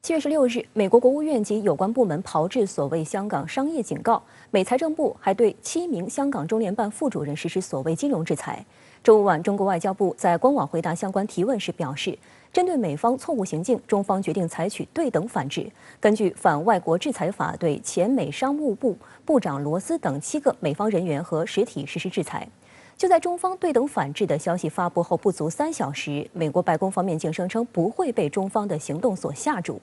7月16日，美国国务院及有关部门炮制所谓香港商业警告，美财政部还对7名香港中联办副主任实施所谓金融制裁。周五晚，中国外交部在官网回答相关提问时表示，针对美方错误行径，中方决定采取对等反制，根据反外国制裁法对前美商务部部长罗斯等7个美方人员和实体实施制裁。就在中方对等反制的消息发布后不足3小时，美国白宫方面竟声称不会被中方的行动所吓住。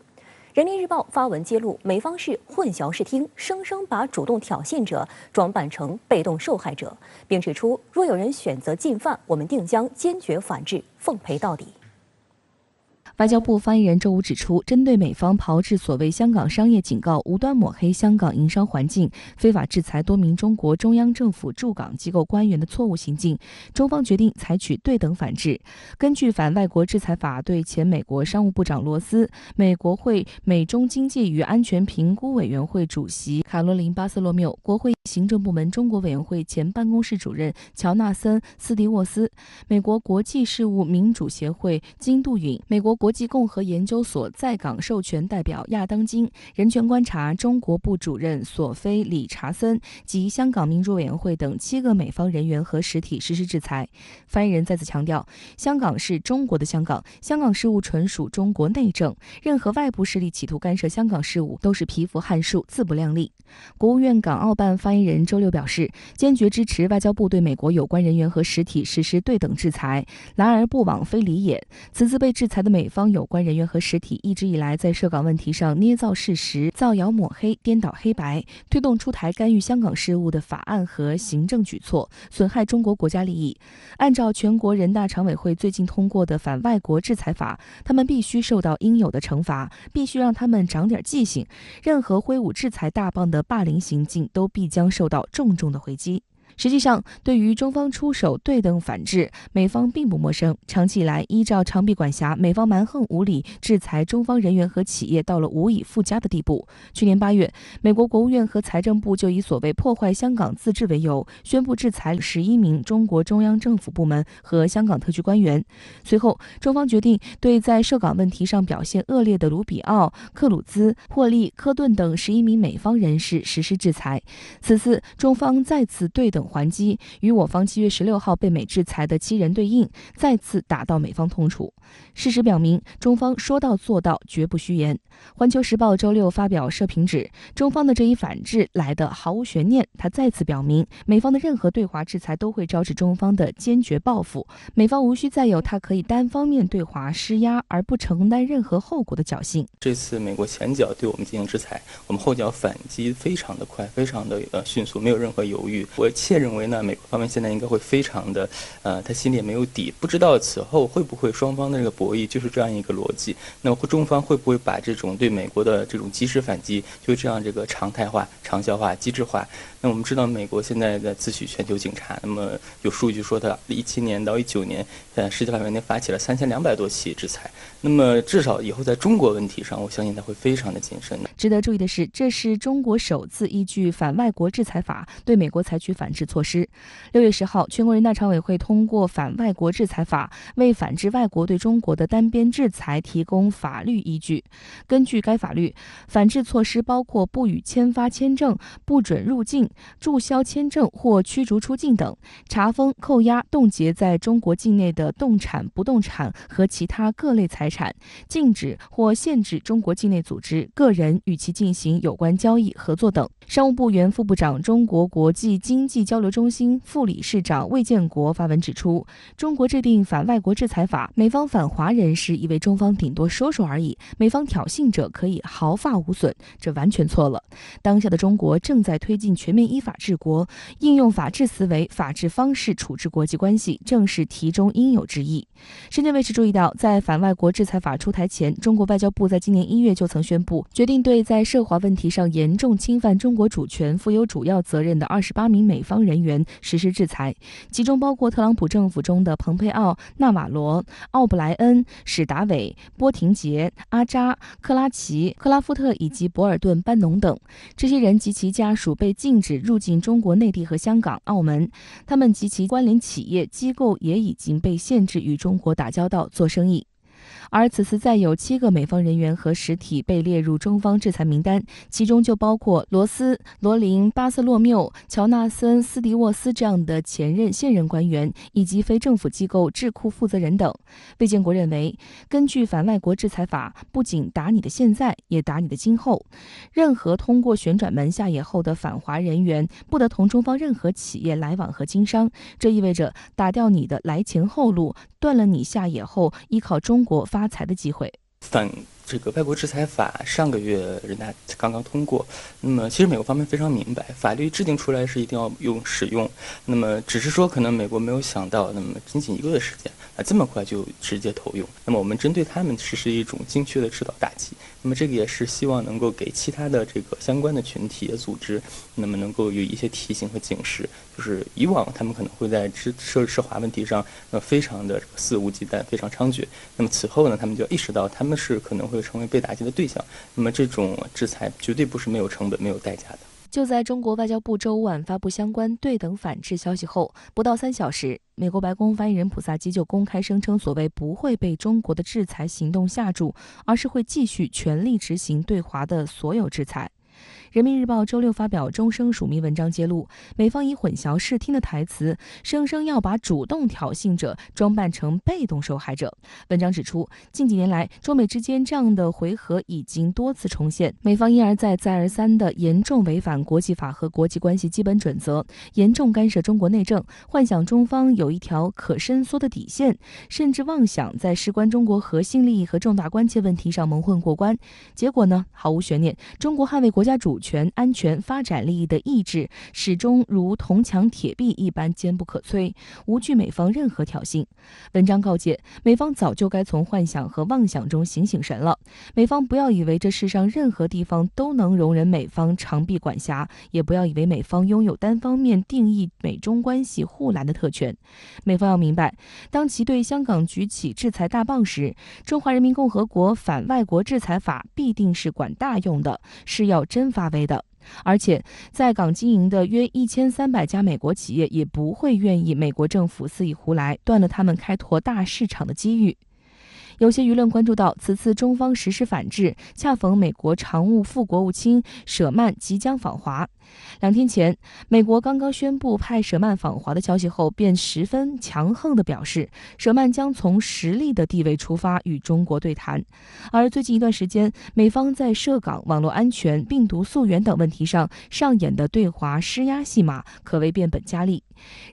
人民日报发文揭露，美方是混淆视听，生生把主动挑衅者装扮成被动受害者，并指出，若有人选择进犯，我们定将坚决反制，奉陪到底。外交部发言人周五指出，针对美方炮制所谓香港商业警告，无端抹黑香港营商环境，非法制裁多名中国中央政府驻港机构官员的错误行径，中方决定采取对等反制。根据反外国制裁法对前美国商务部长罗斯、美国会美中经济与安全评估委员会主席卡罗琳·巴瑟洛缪、国会行政部门中国委员会前办公室主任乔纳森·斯蒂沃斯、美国国际事务民主协会金杜允、美国国际共和研究所在港授权代表亚当金、人权观察中国部主任索菲·理查森及香港民主委员会等7个美方人员和实体实施制裁。发言人再次强调，香港是中国的香港，香港事务纯属中国内政，任何外部势力企图干涉香港事务都是蚍蜉撼树，自不量力。国务院港澳办发言人周六表示，坚决支持外交部对美国有关人员和实体实施对等制裁，来而不往非礼也。此次被制裁的美方有关人员和实体一直以来在涉港问题上捏造事实、造谣抹黑、颠倒黑白，推动出台干预香港事务的法案和行政举措，损害中国国家利益。按照全国人大常委会最近通过的反外国制裁法，他们必须受到应有的惩罚，必须让他们长点记性。任何挥舞制裁大棒的霸凌行径都必将受到重重的回击。实际上，对于中方出手对等反制，美方并不陌生。长期以来，依照长臂管辖，美方蛮横无理制裁中方人员和企业到了无以复加的地步。去年8月，美国国务院和财政部就以所谓破坏香港自治为由，宣布制裁11名中国中央政府部门和香港特区官员。随后，中方决定对在涉港问题上表现恶劣的卢比奥、克鲁兹、霍利、科顿等11名美方人士实施制裁。此次，中方再次对等还击，与我方7月16号被美制裁的7人对应，再次打到美方痛处。事实表明，中方说到做到，绝不虚言。环球时报周六发表社评指，中方的这一反制来得毫无悬念，他再次表明，美方的任何对华制裁都会招致中方的坚决报复，美方无需再有他可以单方面对华施压而不承担任何后果的侥幸。这次美国前脚对我们进行制裁，我们后脚反击非常的快，非常的迅速，没有任何犹豫。我切认为呢，美国方面现在应该会非常的，他心里也没有底，不知道此后会不会双方的这个博弈就是这样一个逻辑。那么中方会不会把这种对美国的这种及时反击，就这样这个常态化、长效化、机制化？那我们知道，美国现在在自诩全球警察，那么有数据说，它17年到19年，在世界范围内发起了3200多起制裁。那么至少以后在中国问题上，我相信它会非常的谨慎。值得注意的是，这是中国首次依据反外国制裁法对美国采取反制措施。6月10号，全国人大常委会通过反外国制裁法，为反制外国对中国的单边制裁提供法律依据。根据该法律，反制措施包括不予签发签证、不准入境、注销签证或驱逐出境等，查封、扣押、冻结在中国境内的动产、不动产和其他各类财产，禁止或限制中国境内组织、个人与其进行有关交易、合作等。商务部原副部长、中国国际经济交流中心副理事长魏建国发文指出，中国制定反外国制裁法，美方反华人士以为中方顶多说说而已，美方挑衅者可以毫发无损，这完全错了。当下的中国正在推进全面依法治国，应用法治思维、法治方式处置国际关系，正是题中应有之义。深圳卫视注意到，在反外国制裁法出台前，中国外交部在今年1月就曾宣布，决定对在涉华问题上严重侵犯中国主权、负有主要责任的28名美方人员实施制裁，其中包括特朗普政府中的蓬佩奥、纳瓦罗、奥布莱恩、史达伟、波廷杰、阿扎、克拉奇、克拉夫特以及博尔顿·班农等。这些人及其家属被禁止入境中国内地和香港、澳门，他们及其关联企业机构也已经被限制与中国打交道、做生意。而此次再有7个美方人员和实体被列入中方制裁名单，其中就包括罗斯、罗林、巴瑟洛缪、乔纳森、斯迪沃斯这样的前任、现任官员，以及非政府机构智库负责人等。卫健国认为，根据反外国制裁法，不仅打你的现在，也打你的今后。任何通过旋转门下野后的反华人员，不得同中方任何企业来往和经商。这意味着打掉你的来钱后路，断了你下野后依靠中国发财的机会。这个外国制裁法上个月人大刚刚通过，那么其实美国方面非常明白，法律制定出来是一定要使用，那么只是说可能美国没有想到，那么仅仅1个月时间这么快就直接投用，那么我们针对他们实施一种精确的指导打击，那么这个也是希望能够给其他的这个相关的群体的组织，那么能够有一些提醒和警示，就是以往他们可能会在涉华问题上非常的肆无忌惮，非常猖獗，那么此后呢，他们就要意识到他们是可能会成为被打击的对象，那么这种制裁绝对不是没有成本、没有代价的。就在中国外交部周五晚发布相关对等反制消息后，不到3小时，美国白宫发言人普萨基就公开声称，所谓不会被中国的制裁行动吓住，而是会继续全力执行对华的所有制裁。人民日报周六发表终生署名文章揭露，美方以混淆视听的台词，声称要把主动挑衅者装扮成被动受害者。文章指出，近几年来，中美之间这样的回合已经多次重现，美方一而再、再而三地严重违反国际法和国际关系基本准则，严重干涉中国内政，幻想中方有一条可伸缩的底线，甚至妄想在事关中国核心利益和重大关切问题上蒙混过关。结果呢，毫无悬念，中国捍卫国家主权、安全、发展利益的意志始终如铜墙铁壁一般坚不可摧，无惧美方任何挑衅。文章告诫，美方早就该从幻想和妄想中醒醒神了。美方不要以为这世上任何地方都能容忍美方长臂管辖，也不要以为美方拥有单方面定义美中关系护栏的特权。美方要明白，当其对香港举起制裁大棒时，中华人民共和国反外国制裁法必定是管大用的，是要真发威的。而且，在港经营的约1300家美国企业也不会愿意美国政府肆意胡来，断了他们开拓大市场的机遇。有些舆论关注到，此次中方实施反制，恰逢美国常务副国务卿舍曼即将访华。2天前，美国刚刚宣布派舍曼访华的消息后，便十分强横地表示，舍曼将从实力的地位出发与中国对谈。而最近一段时间，美方在涉港、网络安全、病毒溯源等问题上上演的对华施压戏码，可谓变本加厉。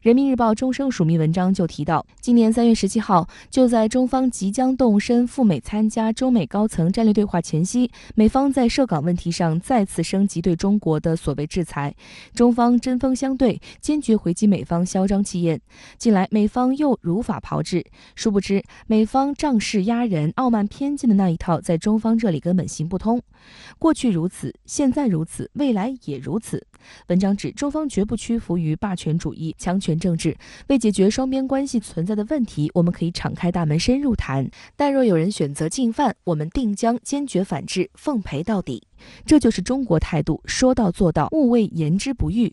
人民日报终生署名文章就提到，今年3月17号，就在中方即将动身赴美参加中美高层战略对话前夕，美方在涉港问题上再次升级对中国的所谓制裁，中方针锋相对，坚决回击美方嚣张气焰。近来美方又如法炮制，殊不知美方仗势压人、傲慢偏见的那一套在中方这里根本行不通。过去如此，现在如此，未来也如此。文章指，中方绝不屈服于霸权主义、强权政治。为解决双边关系存在的问题，我们可以敞开大门深入谈，但若有人选择进犯，我们定将坚决反制，奉陪到底。这就是中国态度，说到做到，勿谓言之不预。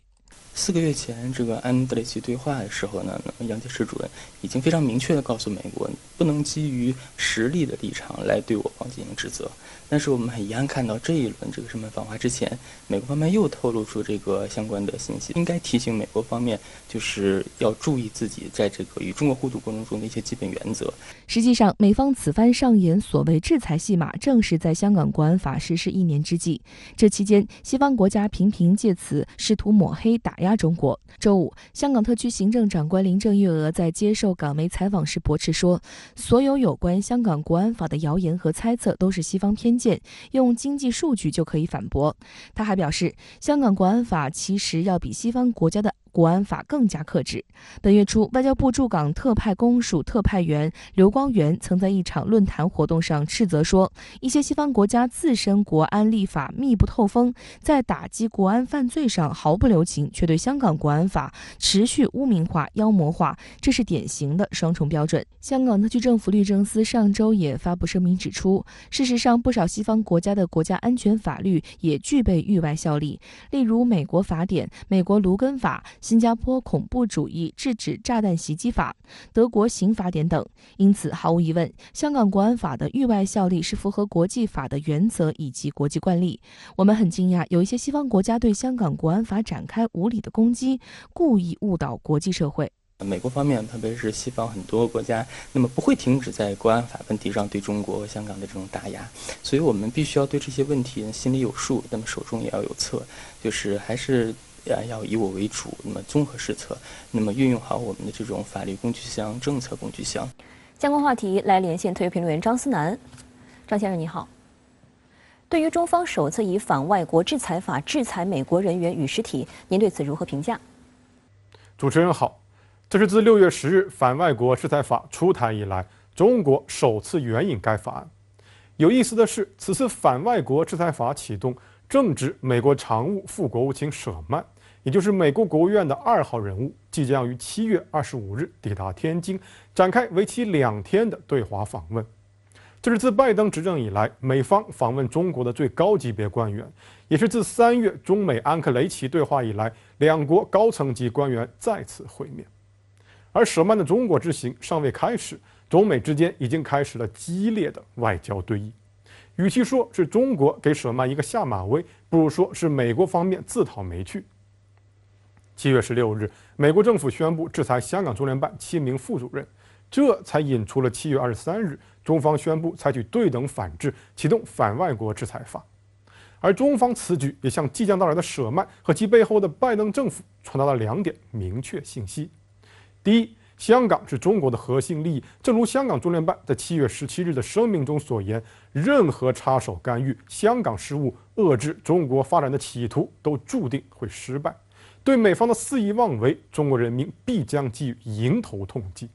4个月前，这个安德烈奇对话的时候呢，杨洁篪主任已经非常明确地告诉美国，不能基于实力的立场来对我方进行指责。但是我们很遗憾看到，这一轮这个舍曼访华之前，美国方面又透露出这个相关的信息，应该提醒美国方面，就是要注意自己在这个与中国互动过程中的一些基本原则。实际上，美方此番上演所谓制裁戏码，正是在香港国安法实施1年之际。这期间，西方国家频频借此试图抹黑打压中国。周五，香港特区行政长官林郑月娥在接受港媒采访时驳斥说，所有关香港国安法的谣言和猜测都是西方偏见，用经济数据就可以反驳。他还表示，香港国安法其实要比西方国家的国安法更加克制。本月初，外交部驻港特派公署特派员刘光源曾在一场论坛活动上斥责说，一些西方国家自身国安立法密不透风，在打击国安犯罪上毫不留情，却对香港国安法持续污名化、妖魔化，这是典型的双重标准。香港特区政府律政司上周也发布声明指出，事实上不少西方国家的国家安全法律也具备域外效力，例如美国法典、美国卢根法、新加坡恐怖主义制止炸弹袭击法、德国刑法典等。因此，毫无疑问，香港国安法的域外效力是符合国际法的原则以及国际惯例。我们很惊讶，有一些西方国家对香港国安法展开无理的攻击，故意误导国际社会。美国方面，特别是西方很多国家，那么不会停止在国安法问题上对中国和香港的这种打压，所以我们必须要对这些问题心里有数，那么手中也要有策，就是还是要以我为主，那么综合施策，那么运用好我们的这种法律工具箱、政策工具箱。相关话题来连线特约评论员张思南。张先生你好，对于中方首次以反外国制裁法制裁美国人员与实体，您对此如何评价？主持人好。这是自6月10日反外国制裁法出台以来，中国首次援引该法案。有意思的是，此次反外国制裁法启动，正值美国常务副国务卿舍曼，也就是美国国务院的2号人物，即将于7月25日抵达天津，展开为期2天的对华访问。这是自拜登执政以来，美方访问中国的最高级别官员，也是自3月中美安克雷奇对话以来，两国高层级官员再次会面。而舍曼的中国之行尚未开始，中美之间已经开始了激烈的外交对弈。与其说是中国给舍曼一个下马威，不如说是美国方面自讨没趣。7月16日，美国政府宣布制裁香港中联办7名副主任，这才引出了7月23日中方宣布采取对等反制，启动反外国制裁法。而中方此举也向即将到来的舍曼和其背后的拜登政府传达了2点明确信息。第一，香港是中国的核心利益，正如香港中联办在7月17日的声明中所言，任何插手干预香港事务、遏制中国发展的企图都注定会失败。对美方的肆意妄为，中国人民必将给予迎头痛击。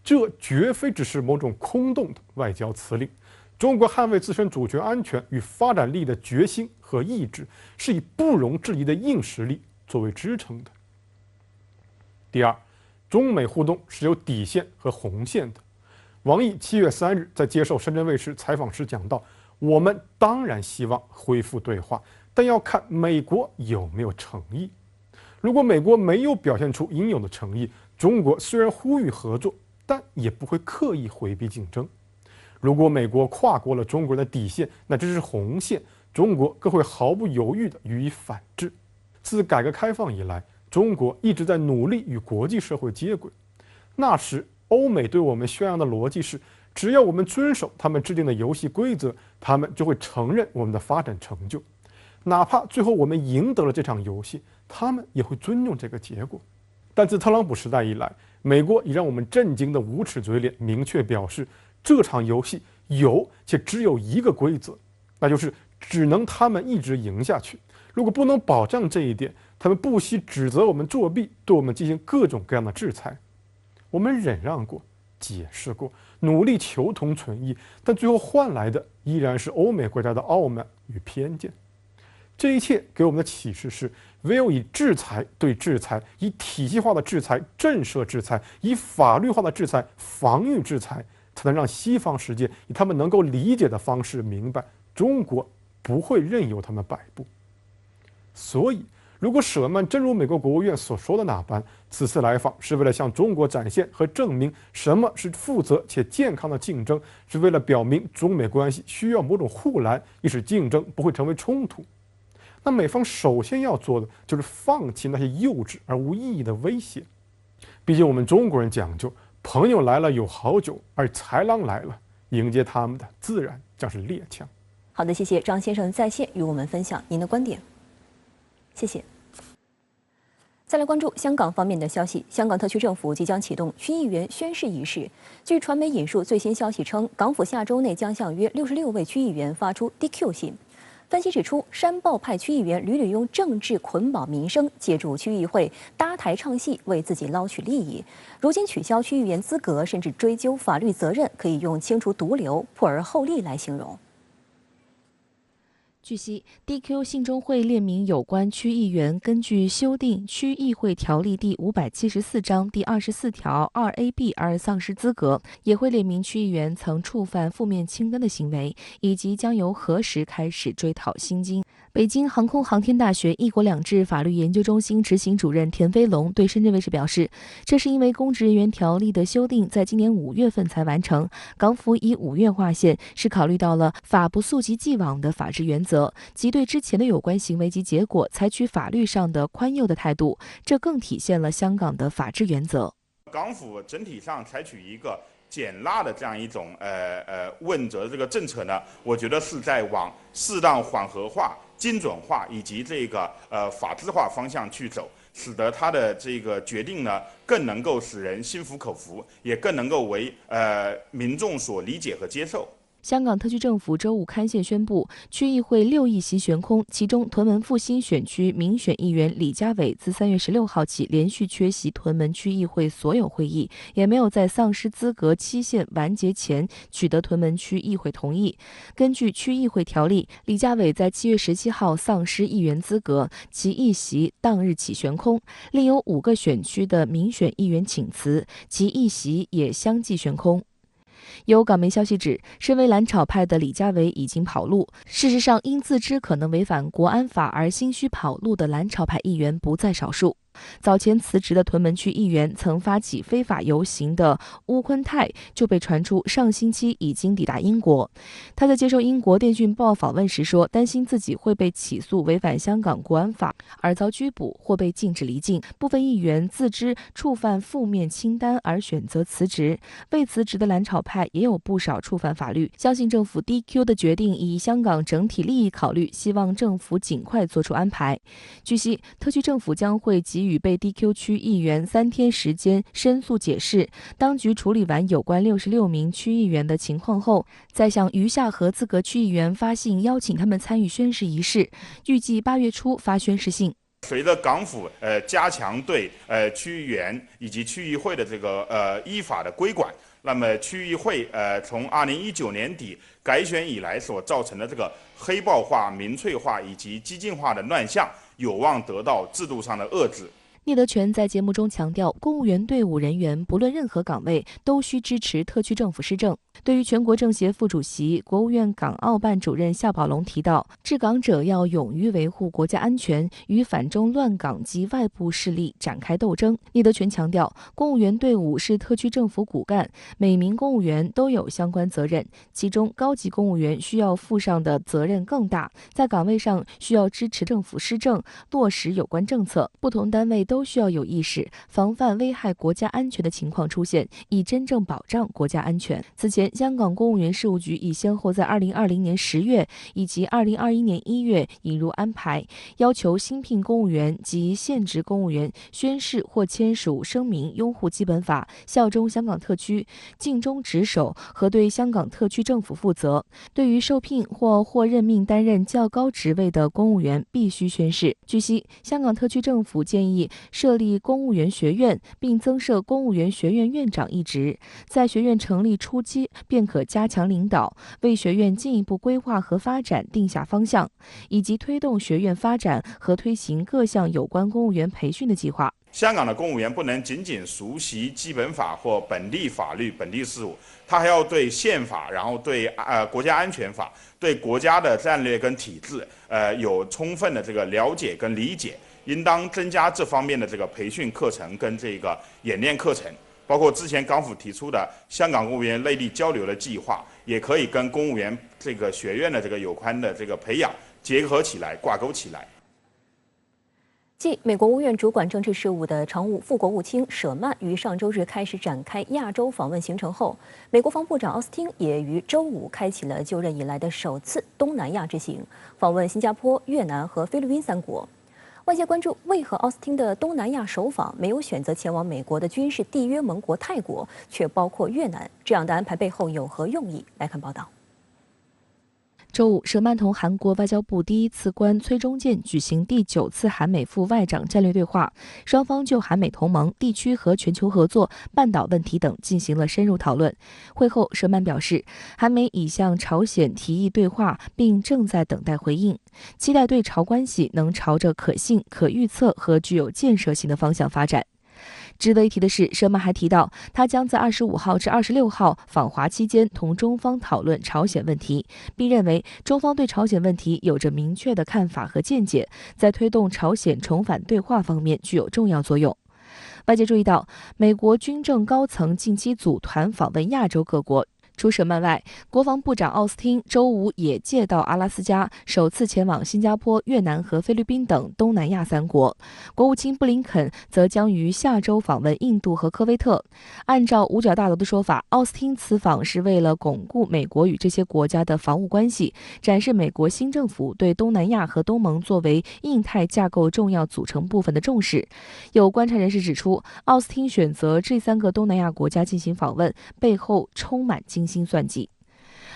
这绝非只是某种空洞的外交辞令，中国捍卫自身主权安全与发展利益的决心和意志，是以不容置疑的硬实力作为支撑的。第二，中美互动是有底线和红线的。王毅7月3日在接受深圳卫视采访时讲到，我们当然希望恢复对话，但要看美国有没有诚意。如果美国没有表现出应有的诚意，中国虽然呼吁合作，但也不会刻意回避竞争。如果美国跨过了中国人的底线，那这是红线，中国更会毫不犹豫地予以反制。自改革开放以来，中国一直在努力与国际社会接轨。那时，欧美对我们宣扬的逻辑是，只要我们遵守他们制定的游戏规则，他们就会承认我们的发展成就。哪怕最后我们赢得了这场游戏，他们也会尊重这个结果。但自特朗普时代以来，美国以让我们震惊的无耻嘴脸明确表示，这场游戏有且只有一个规则，那就是只能他们一直赢下去。如果不能保障这一点，他们不惜指责我们作弊，对我们进行各种各样的制裁。我们忍让过，解释过，努力求同存异，但最后换来的依然是欧美国家的傲慢与偏见。这一切给我们的启示是，唯有以制裁对制裁，以体系化的制裁震慑制裁，以法律化的制裁防御制裁，才能让西方世界以他们能够理解的方式明白，中国不会任由他们摆布。所以，如果舍曼真如美国国务院所说的那般，此次来访是为了向中国展现和证明什么是负责且健康的竞争，是为了表明中美关系需要某种护栏，以使竞争不会成为冲突，那美方首先要做的就是放弃那些幼稚而无意义的威胁。毕竟我们中国人讲究，朋友来了有好酒，而豺狼来了，迎接他们的自然将是猎枪。好的，谢谢张先生在线与我们分享您的观点。谢谢。再来关注香港方面的消息，香港特区政府即将启动区议员宣誓仪式。据传媒引述最新消息称，港府下周内将向约66位区议员发出 DQ 信。分析指出，山豹派区议员屡屡用政治捆绑民生，借助区议会搭台唱戏，为自己捞取利益。如今取消区议员资格，甚至追究法律责任，可以用清除毒瘤、破而后立来形容。据悉 ，DQ 信中会列明有关区议员根据修订区议会条例第574章第24条2AB 而丧失资格，也会列明区议员曾触犯负面清单的行为，以及将由何时开始追讨薪金。北京航空航天大学“一国两制”法律研究中心执行主任田飞龙对深圳卫视表示，这是因为公职人员条例的修订在今年5月份才完成，港府以5月划线是考虑到了法不溯及既往的法治原则，即对之前的有关行为及结果采取法律上的宽宥的态度，这更体现了香港的法治原则。港府整体上采取一个减辣的这样一种问责的这个政策呢，我觉得是在往适当缓和化、精准化以及这个法治化方向去走，使得他的这个决定呢更能够使人心服口服，也更能够为民众所理解和接受。香港特区政府周五刊宪宣布，区议会6亿席悬空，其中屯门复兴选区民选议员李家伟自3月16号起连续缺席屯门区议会所有会议，也没有在丧失资格期限完结前取得屯门区议会同意。根据区议会条例，李家伟在7月17号丧失议员资格，其一席当日起悬空。另有5个选区的民选议员请辞，其一席也相继悬空。有港媒消息指，身为蓝草派的李家伟已经跑路。事实上，因自知可能违反国安法而心虚跑路的蓝草派议员不在少数。早前辞职的屯门区议员曾发起非法游行的邬坤泰就被传出上星期已经抵达英国。他在接受英国电讯报访问时说，担心自己会被起诉违反香港国安法而遭拘捕或被禁止离境。部分议员自知触犯负面清单而选择辞职，未辞职的蓝草派也有不少触犯法律。相信政府 DQ 的决定以香港整体利益考虑，希望政府尽快做出安排。据悉，特区政府将会给予被 DQ 区议员3天时间申诉解释，当局处理完有关66名区议员的情况后，再向余下合资格区议员发信邀请他们参与宣誓仪式，预计8月初发宣誓信。随着港府加强对区议员以及区议会的这个依法的规管，那么区议会从2019年底改选以来所造成的这个黑暴化、民粹化以及激进化的乱象，有望得到制度上的遏制。聂德权在节目中强调，公务员队伍人员不论任何岗位都需支持特区政府施政。对于全国政协副主席、国务院港澳办主任夏宝龙提到，治港者要勇于维护国家安全，与反中乱港及外部势力展开斗争。聂德权强调，公务员队伍是特区政府骨干，每名公务员都有相关责任，其中高级公务员需要负上的责任更大，在岗位上需要支持政府施政，落实有关政策。不同单位都需要有意识，防范危害国家安全的情况出现，以真正保障国家安全。此前，香港公务员事务局已先后在2020年10月以及2021年1月引入安排，要求新聘公务员及现职公务员宣誓或签署声明，拥护基本法，效忠香港特区，尽忠职守和对香港特区政府负责。对于受聘或任命担任较高职位的公务员，必须宣誓。据悉，香港特区政府建议设立公务员学院，并增设公务员学院院长一职，在学院成立初期便可加强领导，为学院进一步规划和发展定下方向，以及推动学院发展和推行各项有关公务员培训的计划。香港的公务员不能仅仅熟悉基本法或本地法律、本地事务，他还要对宪法，然后对国家安全法、对国家的战略跟体制，有充分的这个了解跟理解，应当增加这方面的这个培训课程跟这个演练课程。包括之前港府提出的香港公务员内地交流的计划，也可以跟公务员这个学院的这个有关的这个培养结合起来、挂钩起来。继美国国务院主管政治事务的常务副国务卿舍曼于上周日开始展开亚洲访问行程后，美国防部长奥斯汀也于周五开启了就任以来的首次东南亚之行，访问新加坡、越南和菲律宾3国。外界关注，为何奥斯汀的东南亚首访没有选择前往美国的军事缔约盟国泰国，却包括越南？这样的安排背后有何用意？来看报道。周五，舍曼同韩国外交部第一次官崔中建举行第9次韩美副外长战略对话，双方就韩美同盟、地区和全球合作、半岛问题等进行了深入讨论。会后，舍曼表示，韩美已向朝鲜提议对话，并正在等待回应，期待对朝关系能朝着可信、可预测和具有建设性的方向发展。值得一提的是，舍曼还提到，他将在25号至26号访华期间同中方讨论朝鲜问题，并认为中方对朝鲜问题有着明确的看法和见解，在推动朝鲜重返对话方面具有重要作用。外界注意到，美国军政高层近期组团访问亚洲各国。除舍曼外，国防部长奥斯汀周五也借道阿拉斯加，首次前往新加坡、越南和菲律宾等东南亚3国。国务卿布林肯则将于下周访问印度和科威特。按照五角大楼的说法，奥斯汀此访是为了巩固美国与这些国家的防务关系，展示美国新政府对东南亚和东盟作为印太架构重要组成部分的重视。有观察人士指出，奥斯汀选择这3个东南亚国家进行访问，背后充满精心算计。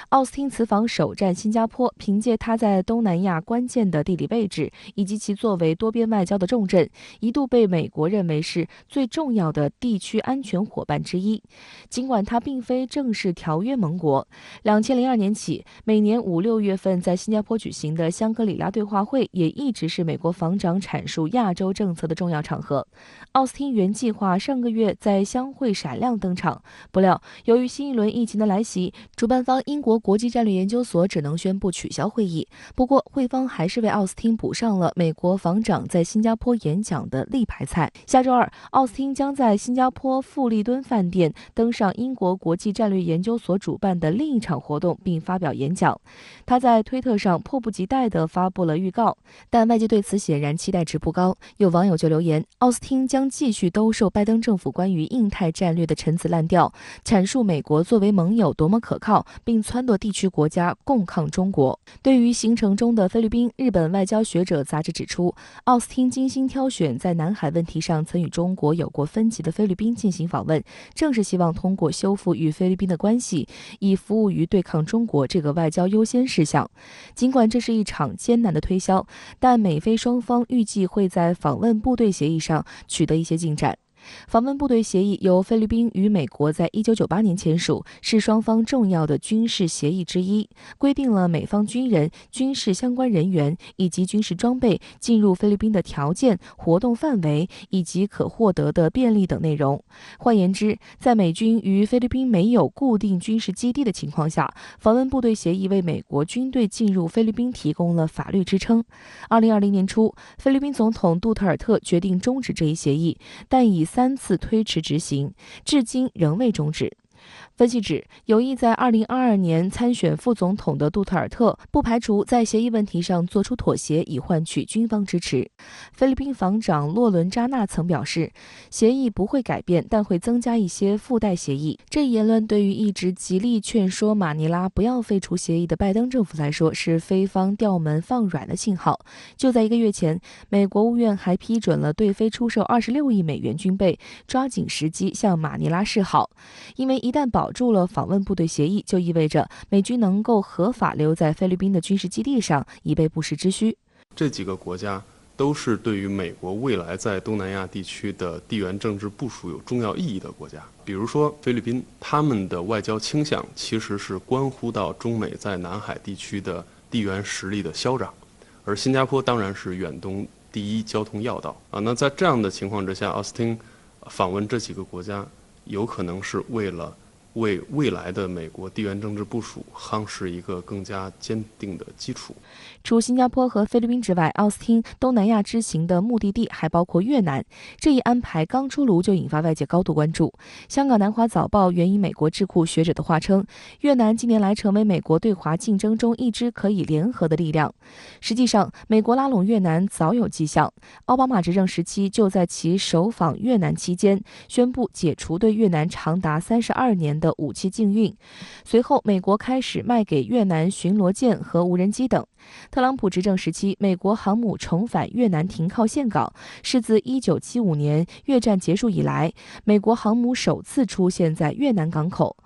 奥斯汀此访首站新加坡，凭借他在东南亚关键的地理位置以及其作为多边外交的重镇，一度被美国认为是最重要的地区安全伙伴之一。尽管它并非正式条约盟国，2002年起，每年5、6月份在新加坡举行的香格里拉对话会也一直是美国防长阐述亚洲政策的重要场合。奥斯汀原计划上个月在相会闪亮登场，不料由于新一轮疫情的来袭，主办方英国国际战略研究所只能宣布取消会议。不过，会方还是为奥斯汀补上了美国防长在新加坡演讲的立牌菜。下周二，奥斯汀将在新加坡富利敦饭店登上英国国际战略研究所主办的另一场活动，并发表演讲。他在推特上迫不及待地发布了预告，但外界对此显然期待值不高。有网友就留言，奥斯汀将继续兜售拜登政府关于印太战略的陈词滥调，阐述美国作为盟友多么可靠，并撺掇地区国家共抗中国。对于行程中的菲律宾，日本外交学者杂志指出，奥斯汀精心挑选在南海问题上曾与中国有过分歧的菲律宾进行访问，正是希望通过修复与菲律宾的关系，以服务于对抗中国这个外交优先事项。尽管这是一场艰难的推销，但美菲双方预计会在访问部队协议上取得一些进展。访问部队协议由菲律宾与美国在1998年签署，是双方重要的军事协议之一，规定了美方军人、军事相关人员以及军事装备进入菲律宾的条件、活动范围以及可获得的便利等内容。换言之，在美军于菲律宾没有固定军事基地的情况下，访问部队协议为美国军队进入菲律宾提供了法律支撑。2020年初，菲律宾总统杜特尔特决定终止这一协议，但以3次推迟执行，至今仍未终止。分析指，有意在2022年参选副总统的杜特尔特不排除在协议问题上做出妥协，以换取军方支持。菲律宾防长洛伦扎纳曾表示，协议不会改变，但会增加一些附带协议。这一言论对于一直极力劝说马尼拉不要废除协议的拜登政府来说，是菲方调门放软的信号。就在1个月前，美国务院还批准了对菲出售26亿美元军备，抓紧时机向马尼拉示好。因为一旦保住了访问部队协议，就意味着美军能够合法留在菲律宾的军事基地上，以备不时之需。这几个国家都是对于美国未来在东南亚地区的地缘政治部署有重要意义的国家。比如说菲律宾，他们的外交倾向其实是关乎到中美在南海地区的地缘实力的消长，而新加坡当然是远东第一交通要道啊。那在这样的情况之下，奥斯汀访问这几个国家，有可能是为了为未来的美国地缘政治部署夯实一个更加坚定的基础。除新加坡和菲律宾之外，奥斯汀东南亚之行的目的地还包括越南。这一安排刚出炉就引发外界高度关注。香港南华早报援引美国智库学者的话称，越南近年来成为美国对华竞争中一支可以联合的力量。实际上，美国拉拢越南早有迹象。奥巴马执政时期就在其首访越南期间宣布解除对越南长达32年的武器禁运，随后美国开始卖给越南巡逻舰和无人机等。特朗普执政时期，美国航母重返越南停靠岘港，是自1975年越战结束以来，美国航母首次出现在越南港口。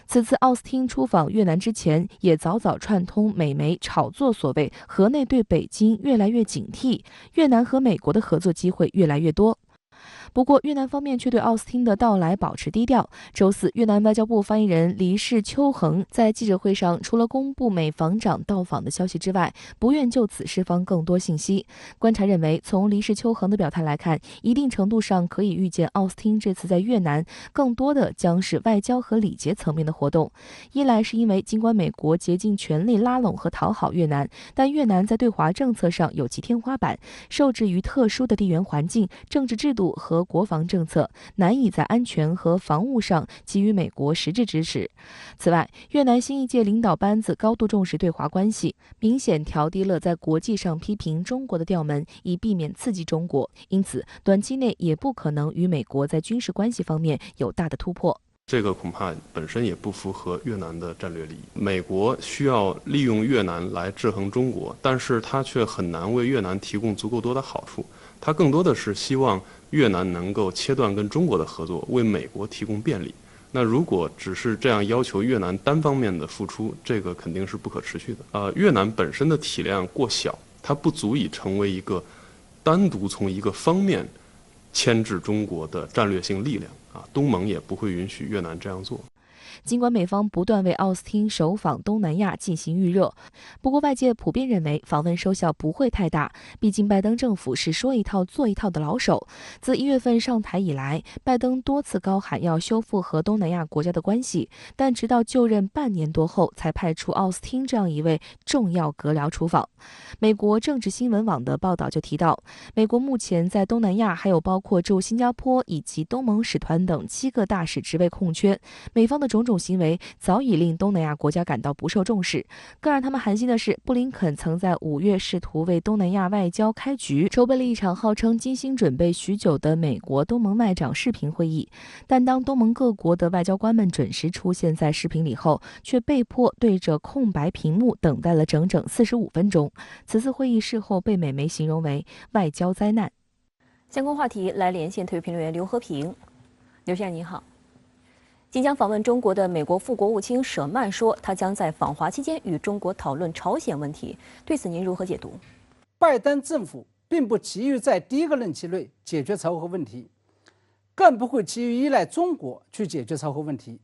此次奥斯汀出访越南之前，也早早串通美媒炒作所谓河内对北京越来越警惕，越南和美国的合作机会越来越多。不过，越南方面却对奥斯汀的到来保持低调。周四，越南外交部发言人黎世秋恒在记者会上，除了公布美防长到访的消息之外，不愿就此释放更多信息。观察认为，从黎世秋恒的表态来看，一定程度上可以预见，奥斯汀这次在越南更多的将是外交和礼节层面的活动。一来是因为尽管美国竭尽全力拉拢和讨好越南，但越南在对华政策上有其天花板，受制于特殊的地缘环境、政治制度和国防政策，难以在安全和防务上给予美国实质支持。此外，越南新一届领导班子高度重视对华关系，明显调低了在国际上批评中国的调门，以避免刺激中国，因此短期内也不可能与美国在军事关系方面有大的突破。这个恐怕本身也不符合越南的战略利益。美国需要利用越南来制衡中国，但是它却很难为越南提供足够多的好处。它更多的是希望越南能够切断跟中国的合作，为美国提供便利。那如果只是这样要求越南单方面的付出，这个肯定是不可持续的。越南本身的体量过小，它不足以成为一个单独从一个方面牵制中国的战略性力量。东盟也不会允许越南这样做。尽管美方不断为奥斯汀首访东南亚进行预热，不过外界普遍认为访问收效不会太大，毕竟拜登政府是说一套做一套的老手。自1月份上台以来，拜登多次高喊要修复和东南亚国家的关系，但直到就任半年多后，才派出奥斯汀这样一位重要阁僚出访。美国政治新闻网的报道就提到，美国目前在东南亚还有包括驻新加坡以及东盟使团等7个大使职位空缺，美方的种种行为早已令东南亚国家感到不受重视。更让他们寒心的是，布林肯曾在5月试图为东南亚外交开局，筹备了一场号称精心准备许久的美国东盟外长视频会议。但当东盟各国的外交官们准时出现在视频里后，却被迫对着空白屏幕等待了整整45分钟。此次会议事后被美媒形容为外交灾难。相关话题来连线特约评论员刘和平。刘先生您好。即将访问中国的美国副国务卿舍曼说，他将在访华期间与中国讨论朝鲜问题。对此您如何解读？拜登政府并不急于在第一个任期内解决朝核问题，更不会急于依赖中国去解决朝核问题。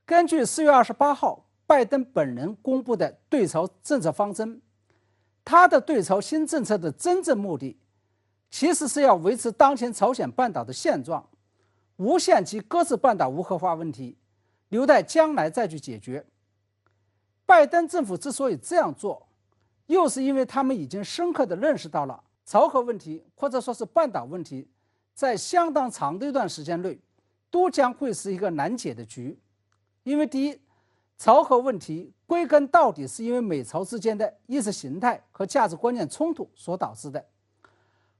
根据4月28号拜登本人公布的对朝政策方针，他的对朝新政策的真正目的，其实是要维持当前朝鲜半岛的现状，无限期搁置半岛无核化问题，留待将来再去解决。拜登政府之所以这样做，又是因为他们已经深刻地认识到了朝核问题或者说是半岛问题，在相当长的一段时间内都将会是一个难解的局。因为第一，朝核问题归根到底是因为美朝之间的意识形态和价值观念冲突所导致的，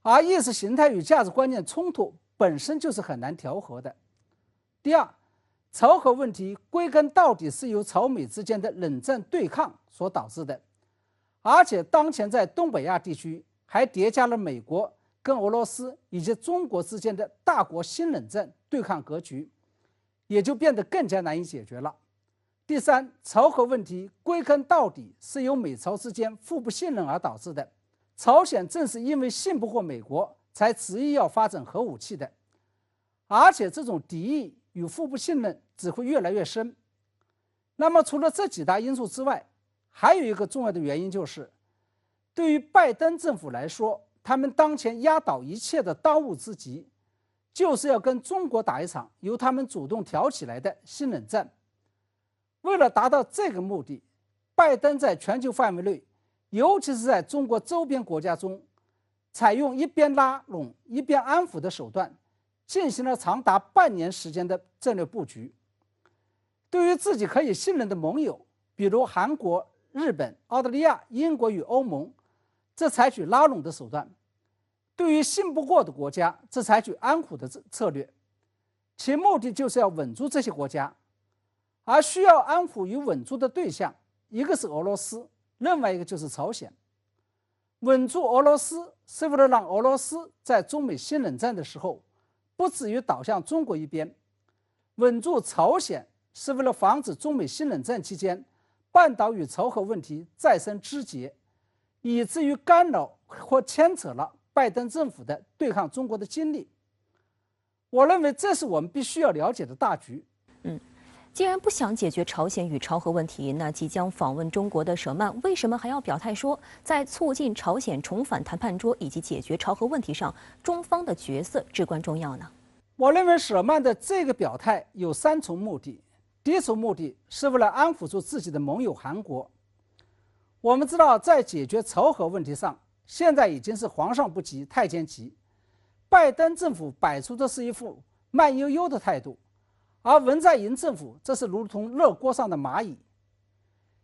而意识形态与价值观念冲突本身就是很难调和的。第二，朝核问题归根到底是由朝美之间的冷战对抗所导致的，而且当前在东北亚地区还叠加了美国跟俄罗斯以及中国之间的大国新冷战对抗格局，也就变得更加难以解决了。第三，朝核问题归根到底是由美朝之间互不信任而导致的，朝鲜正是因为信不过美国才执意要发展核武器的，而且这种敌意与互不信任只会越来越深。那么除了这几大因素之外，还有一个重要的原因就是，对于拜登政府来说，他们当前压倒一切的当务之急，就是要跟中国打一场由他们主动挑起来的新冷战。为了达到这个目的，拜登在全球范围内，尤其是在中国周边国家中，采用一边拉拢一边安抚的手段，进行了长达半年时间的战略布局。对于自己可以信任的盟友，比如韩国、日本、澳大利亚、英国与欧盟，这采取拉拢的手段；对于信不过的国家，这采取安抚的策略。其目的就是要稳住这些国家，而需要安抚与稳住的对象，一个是俄罗斯，另外一个就是朝鲜。稳住俄罗斯是为了让俄罗斯在中美新冷战的时候不至于倒向中国一边，稳住朝鲜是为了防止中美新冷战期间半岛与仇核问题再生枝节，以至于干扰或牵扯了拜登政府的对抗中国的精力。我认为这是我们必须要了解的大局。既然不想解决朝鲜与朝核问题，那即将访问中国的舍曼为什么还要表态说，在促进朝鲜重返谈判桌以及解决朝核问题上，中方的角色至关重要呢？我认为舍曼的这个表态有3重目的。第一重目的是为了安抚住自己的盟友韩国。我们知道，在解决朝核问题上，现在已经是皇上不急太监急，拜登政府摆出的是一副慢悠悠的态度，而文在寅政府这是如同热锅上的蚂蚁。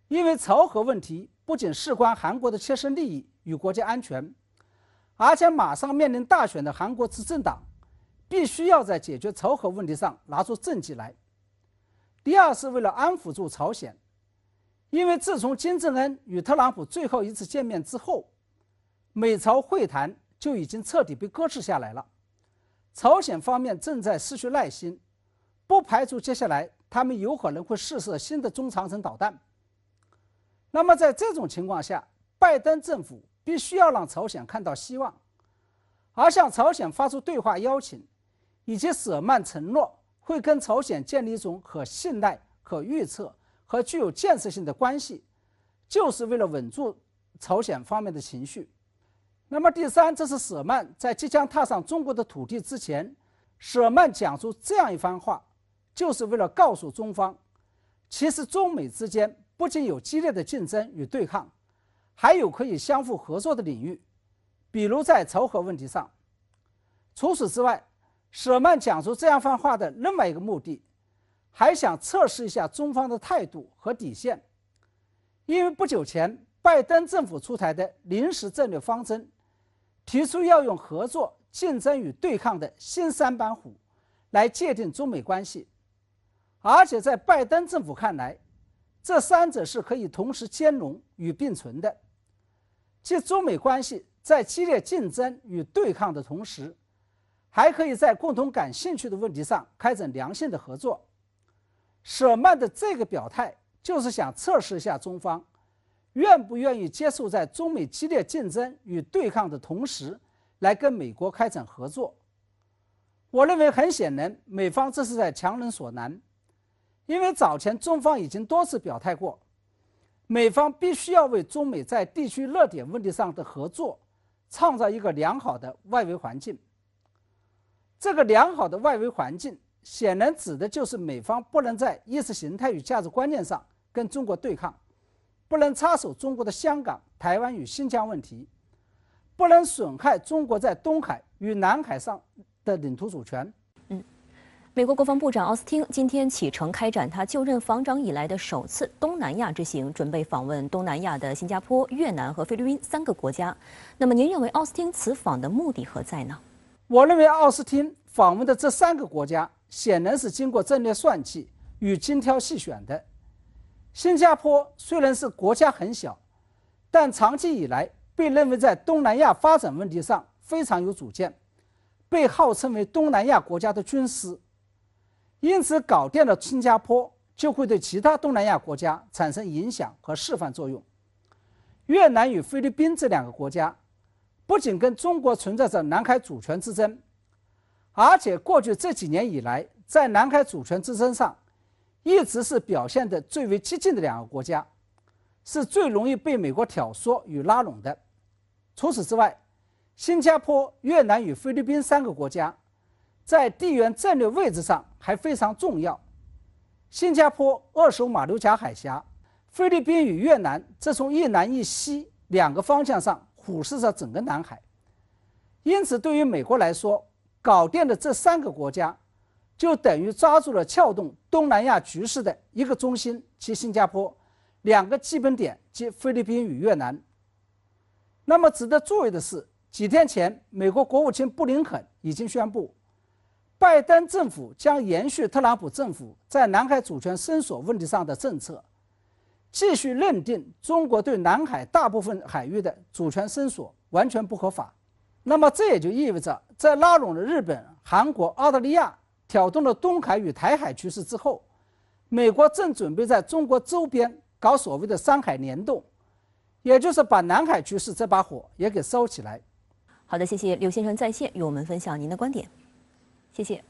因为朝核问题不仅事关韩国的切身利益与国家安全，而且马上面临大选的韩国执政党必须要在解决朝核问题上拿出政绩来。第二是为了安抚住朝鲜，因为自从金正恩与特朗普最后一次见面之后，美朝会谈就已经彻底被搁置下来了。朝鲜方面正在失去耐心，不排除接下来他们有可能会试射新的中长程导弹。那么在这种情况下，拜登政府必须要让朝鲜看到希望，而向朝鲜发出对话邀请，以及舍曼承诺会跟朝鲜建立一种可信赖、可预测和具有建设性的关系，就是为了稳住朝鲜方面的情绪。那么第三，这是舍曼在即将踏上中国的土地之前，舍曼讲出这样一番话，就是为了告诉中方，其实中美之间不仅有激烈的竞争与对抗，还有可以相互合作的领域，比如在朝核问题上。除此之外，舍曼讲出这样番话的另外一个目的，还想测试一下中方的态度和底线。因为不久前拜登政府出台的临时战略方针，提出要用合作、竞争与对抗的新3板斧来界定中美关系，而且在拜登政府看来，这3者是可以同时兼容与并存的，即中美关系在激烈竞争与对抗的同时，还可以在共同感兴趣的问题上开展良性的合作。舍曼的这个表态就是想测试一下中方愿不愿意接受在中美激烈竞争与对抗的同时来跟美国开展合作。我认为很显然，美方这是在强人所难，因为早前中方已经多次表态过，美方必须要为中美在地区热点问题上的合作创造一个良好的外围环境。这个良好的外围环境显然指的就是美方不能在意识形态与价值观念上跟中国对抗，不能插手中国的香港、台湾与新疆问题，不能损害中国在东海与南海上的领土主权。美国国防部长奥斯汀今天启程开展他就任防长以来的首次东南亚之行，准备访问东南亚的新加坡、越南和菲律宾3个国家。那么您认为奥斯汀此访的目的何在呢？我认为奥斯汀访问的这3个国家显然是经过战略算计与精挑细选的。新加坡虽然是国家很小，但长期以来被认为在东南亚发展问题上非常有主见，被号称为东南亚国家的军师。因此搞定了新加坡，就会对其他东南亚国家产生影响和示范作用。越南与菲律宾这2个国家不仅跟中国存在着南海主权之争，而且过去这几年以来，在南海主权之争上一直是表现得最为激进的2个国家，是最容易被美国挑唆与拉拢的。除此之外，新加坡、越南与菲律宾3个国家在地缘战略位置上还非常重要。新加坡扼守马六甲海峡，菲律宾与越南则从一南一西2个方向上虎视着整个南海。因此对于美国来说，搞定了这3个国家，就等于抓住了撬动东南亚局势的一个中心，即新加坡，2个基本点，即菲律宾与越南。那么值得注意的是，几天前美国国务卿布林肯已经宣布，拜登政府将延续特朗普政府在南海主权伸索问题上的政策，继续认定中国对南海大部分海域的主权伸索完全不合法。那么这也就意味着，在拉拢了日本、韩国、澳大利亚，挑动了东海与台海局势之后，美国正准备在中国周边搞所谓的山海联动，也就是把南海局势这把火也给烧起来。好的，谢谢刘先生在线与我们分享您的观点，谢谢。